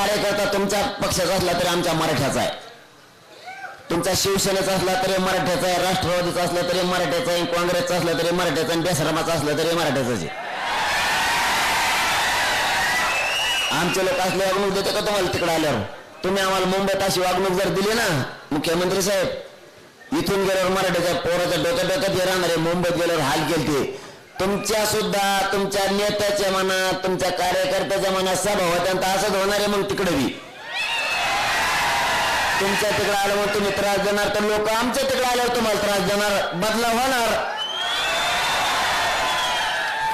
कार्यकर्ता तुमच्या पक्षाचा असला तरी आमच्या मराठ्याचा आहे, तुमचा शिवसेनेचा असला तरी मराठ्याचा आहे, राष्ट्रवादीचा असला तरी मराठ्याचा आहे, काँग्रेसचा असला तरी मराठ्याचा आहे, बेसरामाचा असला तरी मराठ्याचाच आहे. आमचे लोक असले वागणूक देते का तुम्हाला तिकडे आल्यावर? तुम्ही आम्हाला मुंबईत अशी वागणूक जर दिली ना मुख्यमंत्री साहेब, इथून गेल्यावर मराठ्याच्या पोराच्या डोक्यात हे राहणार आहे, मुंबईत गेल्यावर हाल केलते तुमच्या सुद्धा, तुमच्या नेत्याच्या मनात, तुमच्या कार्यकर्त्याच्या मनात सभा होत्यांत असंच होणार आहे. मग तिकडे बी तुमच्या तिकडे आलं मग तुम्ही त्रास देणार तर लोक आमच्या तिकडे आल्यावर तुम्हाला त्रास देणार, बदला होणार.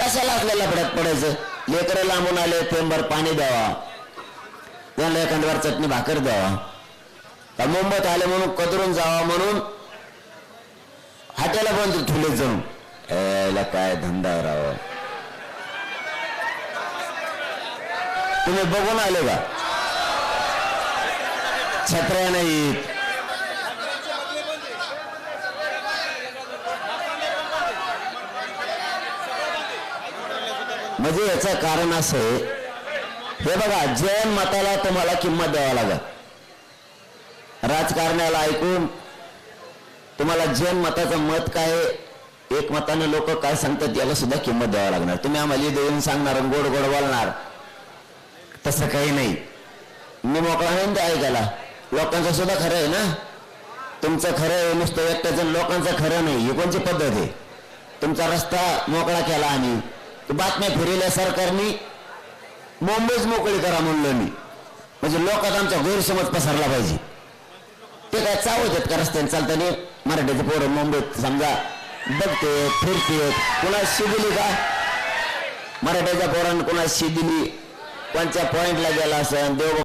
कशाला आपल्याला पडत पडायचं? लेकरं लांबून आले, थेंबर पाणी द्यावा, त्यांना एखाद्यावर चटणी भाकर द्यावा. का मुंबईत आले म्हणून कदरून जावा म्हणून हाट्याला बंद ठुले जाऊन याला काय धंदा राव? तुम्ही बघून आले का? छत्र्या नाहीत, म्हणजे याचं कारण असं आहे, हे बघा, जैन मताला तुम्हाला किंमत द्यावा लागेल. राजकारणाला ऐकून तुम्हाला जैन मताचं मत काय, एक मताने लोक काय सांगतात याला सुद्धा किंमत द्यावा लागणार. तुम्ही आम्हाला देऊन सांगणार, गोड गोड बोलणार, तसं काही नाही. मी मोकळा नाही त्या ऐकायला. लोकांचं सुद्धा खरं आहे ना, तुमचं खरं आहे नुसतं एकट्याचं, लोकांचं खरं नाही. ही कोणची पद्धत आहे? तुमचा रस्ता मोकळा केला आम्ही, बातम्या फिरवल्या सरकारने, मुंबईच मोकळी करा म्हणलं मी, म्हणजे लोकांत आमचा गैरसमज पसरला पाहिजे. ते काय चावत का रस्त्याने चालताना? मराठीचे पोरं मुंबईत समजा बघते फिरते, कुणा शिदिली का मराठ्याच्या पोरांना, कुणा शिदिली, कोणत्या पॉइंटला गेला असं देव